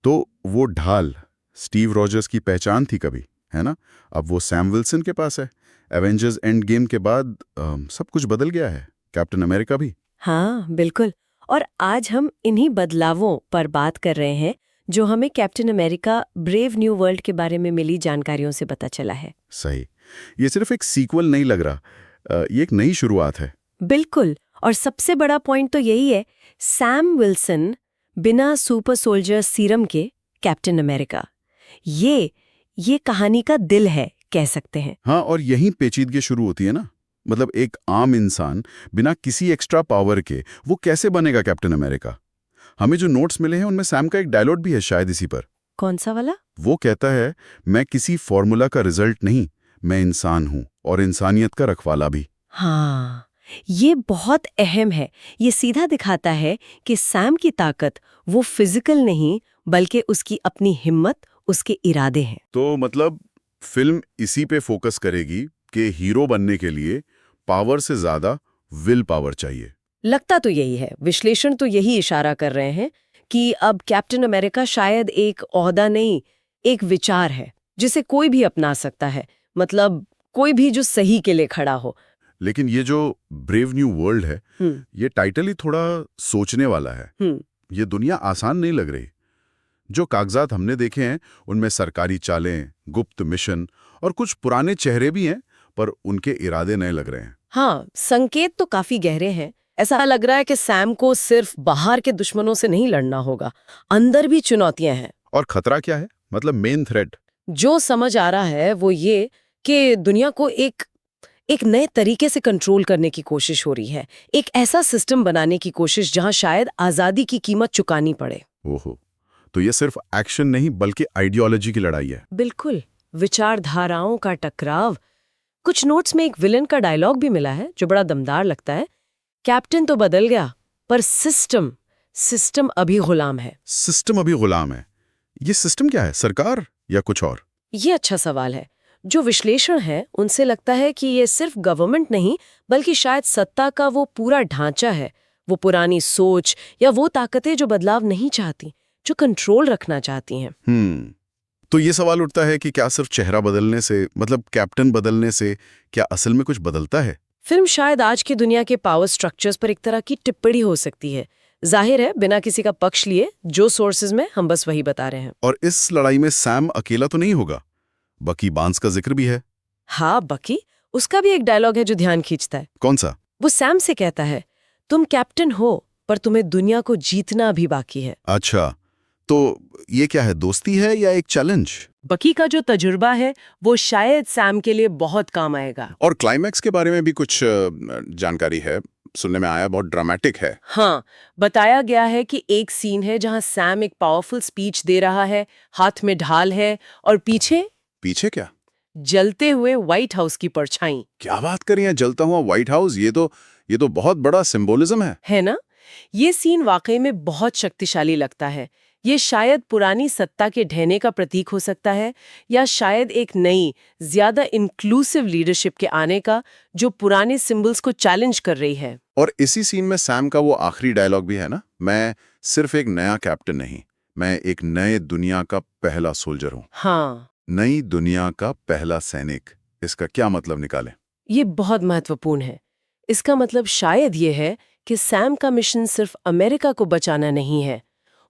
तो वो ढाल स्टीव रॉजर्स की पहचान थी कभी, है ना? अब वो सैम विल्सन के पास है। एवेंजर्स एंड गेम के बाद सब कुछ बदल गया है, कैप्टन अमेरिका भी। हाँ, बिल्कुल। और आज हम इन्हीं बदलावों पर बात कर रहे हैं जो हमें captain America brave new world के बारे में मिली जानकारियों से पता चला है। सही। ये सिर्फ एक सीक्वल नहीं लग रहा, ये एक नई शुरुआत है। बिल्कुल। और सबसे बड़ा पॉइंट तो यही है, सैम विल्सन बिना सुपर सोल्जर सीरम के कैप्टन अमेरिका। ये कहानी का दिल है, कह सकते हैं। हाँ, और यहीं पेचीदगी शुरू होती है ना। मतलब एक आम इंसान बिना किसी एक्स्ट्रा पावर के वो कैसे बनेगा कैप्टन अमेरिका? हमें जो नोट्स मिले हैं उनमें सैम का एक डायलॉग भी है शायद इसी पर। कौन सा वाला? वो कहता है, मैं किसी फॉर्मूला का रिजल्ट नहीं, मैं इंसान हूं और इंसानियत का रखवाला भी। हाँ, ये बहुत अहम है। ये सीधा दिखाता है कि सैम की ताकत वो फिजिकल नहीं, बल्कि उसकी अपनी हिम्मत, उसके इरादे हैं। तो मतलब फिल्म इसी पे फोकस करेगी कि हीरो बनने के लिए पावर से ज्यादा विल पावर चाहिए। लगता तो यही है, विश्लेषण तो यही इशारा कर रहे हैं कि अब कैप्टन अमेरिका शायद एक ओहदा नहीं, एक विचार है जिसे कोई भी अपना सकता है। मतलब कोई भी जो सही के लिए खड़ा हो। लेकिन ये जो ब्रेव न्यू वर्ल्ड है, हम्म। ये टाइटल ही थोड़ा सोचने वाला है। हम्म। ये दुनिया आसान नहीं लग रही। जो कागजात हमने देखे हैं उनमें सरकारी चालें, गुप्त मिशन और कुछ पुराने चेहरे भी हैं, पर उनके इरादे नए लग रहे हैं। हाँ, संकेत तो काफी गहरे हैं। ऐसा लग रहा है कि सैम को सिर्फ बाहर के दुश्मनों से नहीं लड़ना होगा, अंदर भी चुनौतियां हैं। और खतरा क्या है? मतलब मेन थ्रेट? जो समझ आ रहा है वो ये कि दुनिया को एक एक नए तरीके से कंट्रोल करने की कोशिश हो रही है। एक ऐसा सिस्टम बनाने की कोशिश जहां शायद आजादी की कीमत चुकानी पड़े। ओहो, तो ये सिर्फ एक्शन नहीं बल्कि आइडियोलॉजी की लड़ाई है। बिल्कुल, विचारधाराओं का टकराव। कुछ नोट्स में एक विलन का डायलॉग भी मिला है जो बड़ा दमदार लगता है। कैप्टन तो बदल गया, पर सिस्टम सिस्टम अभी गुलाम है। सिस्टम अभी गुलाम है। ये सिस्टम क्या है, सरकार या कुछ और? ये अच्छा सवाल है। जो विश्लेषण है उनसे लगता है कि ये सिर्फ गवर्नमेंट नहीं, बल्कि शायद सत्ता का वो पूरा ढांचा है, वो पुरानी सोच या वो ताकतें जो बदलाव नहीं चाहती, जो कंट्रोल रखना चाहती हैं। तो ये सवाल उठता है कि क्या सिर्फ चेहरा बदलने से, मतलब कैप्टन बदलने से, क्या असल में कुछ बदलता है? फिल्म शायद आज की दुनिया के पावर स्ट्रक्चर्स पर एक तरह की टिप्पणी हो सकती है। जाहिर है, बिना किसी का पक्ष लिए, जो सोर्सेज में हम बस वही बता रहे हैं। और इस लड़ाई में सैम अकेला तो नहीं होगा, बकी बांस का जिक्र भी है। हाँ, बकी, उसका भी एक डायलॉग है जो ध्यान खींचता है। कौन सा? वो सैम से कहता है, तुम कैप्टन हो, पर तुम्हें दुनिया को जीतना अभी बाकी है। अच्छा, तो ये क्या है, दोस्ती है या एक चैलेंज? बकी का जो तजुर्बा है वो शायद सैम के लिए बहुत काम आएगा। और क्लाइमैक्स के बारे में भी कुछ जानकारी है, सुनने में आया बहुत ड्रामेटिक है। हाँ, बताया गया है कि एक सीन है जहां सैम एक पावरफुल स्पीच दे रहा है, हाथ में ढाल है और पीछे पीछे क्या? जलते हुए व्हाइट हाउस की परछाई। क्या बात कर रही हैं, जलता हुआ व्हाइट हाउस? ये तो बहुत बड़ा सिंबोलिज्म है ना? ये सीन वाकई में बहुत शक्तिशाली लगता है। ये शायद पुरानी सत्ता के ढहने का प्रतीक हो सकता है, या शायद एक नई, ज्यादा इंक्लूसिव लीडरशिप के आने का, जो पुराने सिंबल्स को चैलेंज कर रही है। और इसी सीन में सैम का वो आखिरी डायलॉग भी है ना, मैं सिर्फ एक नया कैप्टन नहीं, मैं एक नए दुनिया का पहला सोल्जर हूँ। हाँ, नई दुनिया का पहला सैनिक। इसका क्या मतलब निकालें? ये बहुत महत्वपूर्ण है। इसका मतलब शायद ये है कि सैम का मिशन सिर्फ अमेरिका को बचाना नहीं है,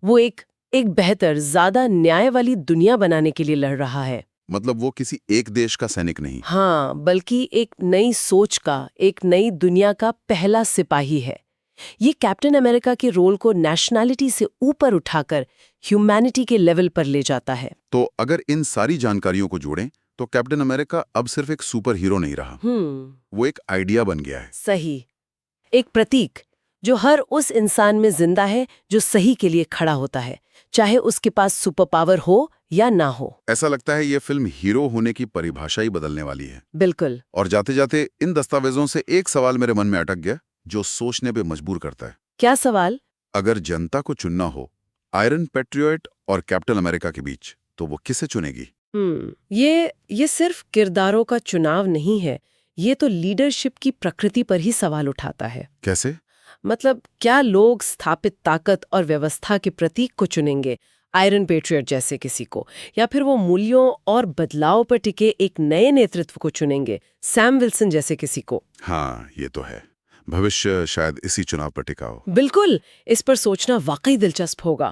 वो एक बेहतर, ज्यादा न्याय वाली दुनिया बनाने के लिए लड़ रहा है। मतलब वो किसी एक देश का सैनिक नहीं। हाँ, बल्कि एक नई सोच का, एक नई दुनिया का पहला सिपाही है। ये कैप्टन अमेरिका के रोल को नेशनैलिटी से ऊपर उठाकर ह्यूमैनिटी के लेवल पर ले जाता है। तो अगर इन सारी जानकारियों को जोड़ें तो कैप्टन अमेरिका अब सिर्फ एक सुपर हीरो नहीं रहा, वो एक आइडिया बन गया है। सही, एक प्रतीक जो हर उस इंसान में जिंदा है जो सही के लिए खड़ा होता है, चाहे उसके पास सुपर पावर हो या ना हो। ऐसा लगता है ये फिल्म हीरो होने की परिभाषा ही बदलने वाली है। बिल्कुल। और जाते जाते इन दस्तावेजों से एक सवाल मेरे मन में अटक गया, जो सोचने पे मजबूर करता है। क्या सवाल? अगर जनता को चुनना हो आयरन पैट्रियट और कैप्टन अमेरिका के बीच, तो वो किसे चुनेगी? ये सिर्फ किरदारों का चुनाव नहीं है, ये तो लीडरशिप की प्रकृति पर ही सवाल उठाता है। कैसे? मतलब क्या लोग स्थापित ताकत और व्यवस्था के प्रतीक को चुनेंगे, आयरन पेट्रियट जैसे किसी को, या फिर वो मूल्यों और बदलाव पर टिके एक नए नेतृत्व को चुनेंगे, सैम विल्सन जैसे किसी को? हाँ, ये तो है। भविष्य शायद इसी चुनाव पर टिका हो। बिल्कुल, इस पर सोचना वाकई दिलचस्प होगा।